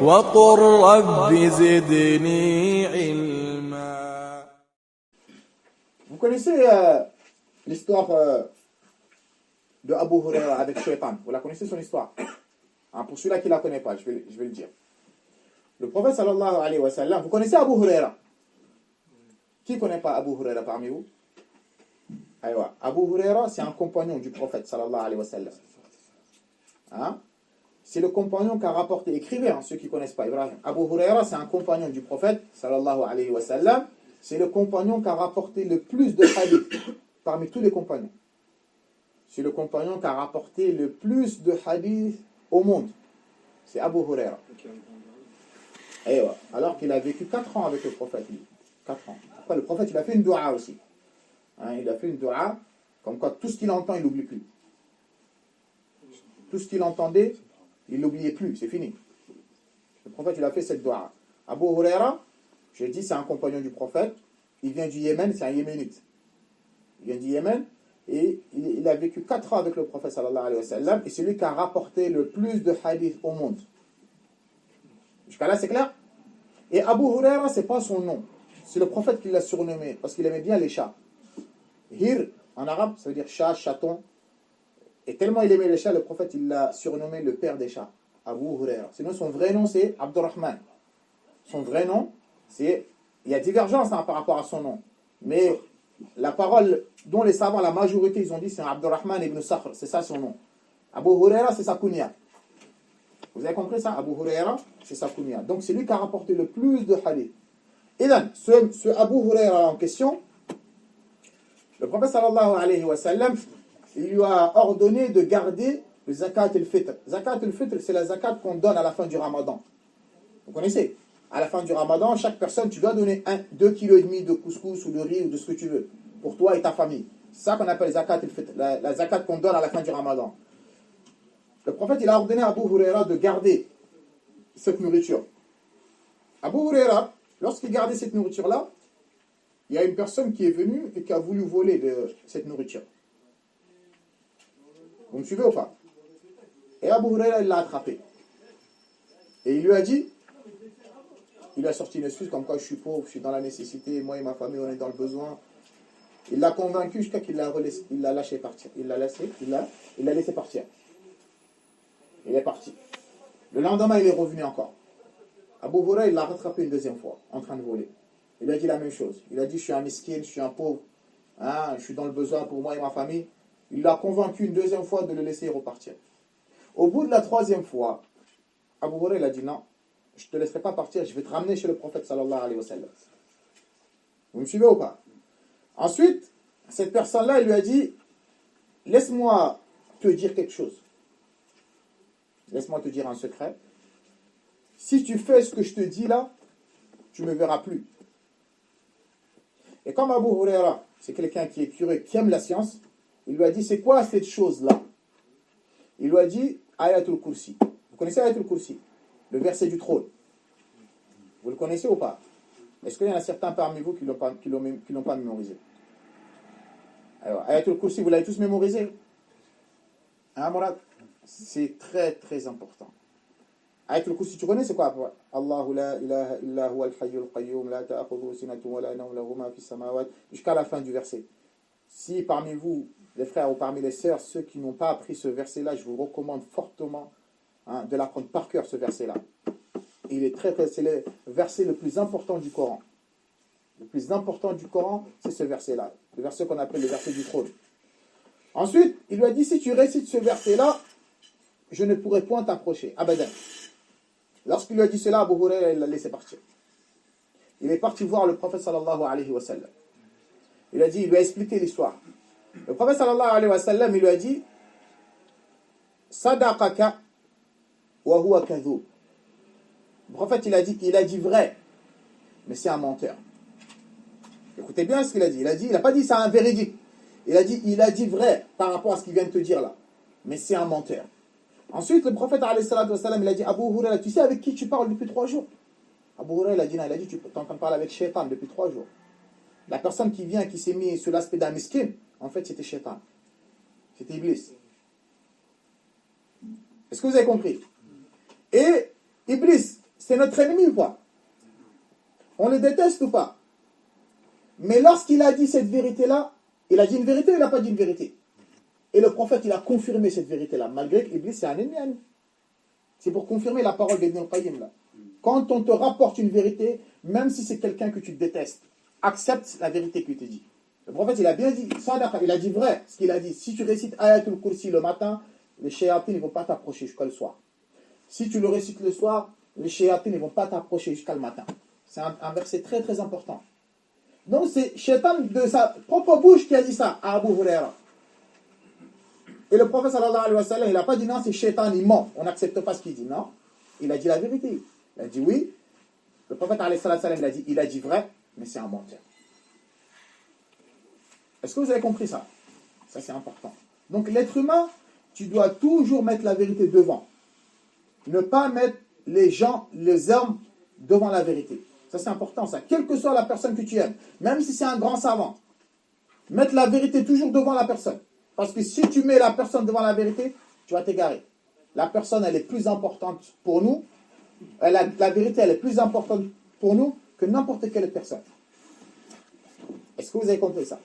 وقل رب زدني علما. Vous connaissez l'histoire de Abu Huraira avec Shaitan. Vous la connaissez son histoire? Pour celui-là qui ne la connaît pas, je vais le dire. Le prophète sallallahu alayhi wa sallam, vous connaissez Abu Huraira? Qui ne connaît pas Abu Huraira parmi vous? Aïwa. Abu Huraira, c'est un compagnon du prophète sallallahu alayhi wa sallam. C'est le compagnon qu'a rapporté, écrivez ceux qui ne connaissent pas Ibrahim. Abu Huraira, c'est un compagnon du prophète sallallahu alayhi wa sallam. C'est le compagnon qui a rapporté le plus de hadith parmi tous les compagnons. C'est le compagnon qui a rapporté le plus de hadith au monde. C'est Abu Huraira. Alors qu'il a vécu 4 ans avec le prophète. 4 ans. Après, le prophète, il a fait une dua aussi. Il a fait une dua, comme quoi tout ce qu'il entend, il n'oublie plus. Tout ce qu'il entendait, il n'oubliait plus. C'est fini. Le prophète, il a fait cette dua. Abu Huraira, je dis, c'est un compagnon du prophète. Il vient du Yémen, c'est un Yéménite. Il vient du Yémen et il a vécu 4 ans avec le prophète sallallahu alayhi wa sallam et c'est lui qui a rapporté le plus de hadith au monde. Jusqu'à là, c'est clair? Et Abu Huraira, c'est pas son nom. C'est le prophète qui l'a surnommé parce qu'il aimait bien les chats. Hir, en arabe, ça veut dire chat, chaton. Et tellement il aimait les chats, le prophète, il l'a surnommé le père des chats. Abu Huraira. Sinon, son vrai nom, c'est Abdurrahman. Son vrai nom, il y a divergence par rapport à son nom. Mais la parole dont les savants, la majorité, ils ont dit, c'est Abdurrahman ibn Sakhr. C'est ça son nom. Abu Huraira, c'est sa kunya. Vous avez compris ça? Abu Huraira, c'est sa kunya. Donc, c'est lui qui a rapporté le plus de hadith. Et là, ce Abu Huraira en question, le prophète sallallahu alayhi wa sallam, il lui a ordonné de garder le zakat al-fitr. Zakat al-fitr, c'est la zakat qu'on donne à la fin du ramadan. Vous connaissez? À la fin du ramadan, chaque personne, tu dois donner 2,5 kg de couscous ou de riz ou de ce que tu veux, pour toi et ta famille. C'est ça qu'on appelle zakat al-fitr, la zakat qu'on donne à la fin du ramadan. Le prophète, il a ordonné à Abu Huraira de garder cette nourriture. Abu Huraira, lorsqu'il gardait cette nourriture-là, il y a une personne qui est venue et qui a voulu voler de cette nourriture. Vous me suivez ou pas? Et Abu Huraira, il l'a attrapé. Et il lui a dit, il a sorti une excuse comme quoi je suis pauvre, je suis dans la nécessité, moi et ma famille, on est dans le besoin. Il l'a convaincu jusqu'à qu'il l'a lâché partir. Il l'a laissé partir. Il est parti. Le lendemain, il est revenu encore. Abu Huraira, il l'a rattrapé une deuxième fois, en train de voler. Il lui a dit la même chose. Il a dit, je suis un miskin, je suis un pauvre, je suis dans le besoin pour moi et ma famille. Il l'a convaincu une deuxième fois de le laisser repartir. Au bout de la 3e fois, Abu Huraira, il a dit, non, je ne te laisserai pas partir, je vais te ramener chez le prophète sallallahu alayhi wa sallam. Vous me suivez ou pas? Ensuite, cette personne-là, il lui a dit, laisse-moi te dire quelque chose. Laisse-moi te dire un secret. Si tu fais ce que je te dis là, tu ne me verras plus. Et comme Abu Huraira, c'est quelqu'un qui est curieux, qui aime la science, il lui a dit, c'est quoi cette chose-là? Il lui a dit, Ayatul Kursi. Vous connaissez Ayatul Kursi? Le verset du trône. Vous le connaissez ou pas? Est-ce qu'il y en a certains parmi vous qui ne l'ont pas mémorisé? Alors, Ayatul Kursi, vous l'avez tous mémorisé? Mourad? C'est très très important. Ayatul Kursi, tu connais c'est quoi? Allahu la ilaha illa huwa al-hayyul qayyum la ta'khudhuhu sinatun wa la nawm lahu ma fi as-samawati, jusqu'à la fin du verset. Si parmi vous, les frères ou parmi les sœurs, ceux qui n'ont pas appris ce verset-là, je vous recommande fortement de l'apprendre par cœur, ce verset-là. C'est le verset le plus important du Coran. Le plus important du Coran, c'est ce verset-là. Le verset qu'on appelle le verset du trône. Ensuite, il lui a dit, si tu récites ce verset-là, je ne pourrai point t'approcher. Abadan. Lorsqu'il lui a dit cela, Abu Huraira, il l'a laissé partir. Il est parti voir le prophète sallallahu alayhi wa sallam. Il lui a expliqué l'histoire. Le prophète sallallahu alayhi wa sallam, il lui a dit, Sadaqaka wa huwa kadhub. Le prophète, il a dit vrai, mais c'est un menteur. Écoutez bien ce qu'il a dit. Il n'a pas dit c'est un véridique. Il a dit vrai par rapport à ce qu'il vient de te dire là. Mais c'est un menteur. Ensuite, le prophète alayhi salatu wa sallam, il a dit, Abu Huraira, tu sais avec qui tu parles depuis 3 jours? Abu Huraira, il a dit, tu es en train de parler avec Shaitan depuis 3 jours. La personne qui vient, qui s'est mis sur l'aspect d'un miskin, en fait, c'était Shaitan. C'était Iblis. Est-ce que vous avez compris? Et Iblis, c'est notre ennemi ou pas? On le déteste ou pas? Mais lorsqu'il a dit cette vérité-là, il a dit une vérité ou il n'a pas dit une vérité? Et le prophète, il a confirmé cette vérité-là, malgré qu'Iblis, c'est un ennemi à nous. C'est pour confirmer la parole d'Ibn al-Qayyim, là. Quand on te rapporte une vérité, même si c'est quelqu'un que tu détestes, accepte la vérité qui te dit. Le prophète, il a bien dit, il a dit vrai, ce qu'il a dit. Si tu récites Ayatul Kursi le matin, les shayatines ne vont pas t'approcher jusqu'à le soir. Si tu le récites le soir, les shayatines ne vont pas t'approcher jusqu'à le matin. C'est un verset très très important. Donc c'est Shaitan de sa propre bouche qui a dit ça à Abu Huraira. Et le prophète sallallahu alayhi wa sallam, il n'a pas dit non, c'est Shaitan, il ment. On n'accepte pas ce qu'il dit, non. Il a dit la vérité. Il a dit oui. Le prophète alayhi wa sallam, il a dit vrai, mais c'est un menteur. Est-ce que vous avez compris ça? Ça c'est important. Donc l'être humain, tu dois toujours mettre la vérité devant. Ne pas mettre les gens, les hommes devant la vérité. Ça c'est important ça. Quelle que soit la personne que tu aimes, même si c'est un grand savant, mettre la vérité toujours devant la personne. Parce que si tu mets la personne devant la vérité, tu vas t'égarer. La personne, elle est plus importante pour nous. La vérité, elle est plus importante pour nous que n'importe quelle personne. Est-ce que vous avez compris ça?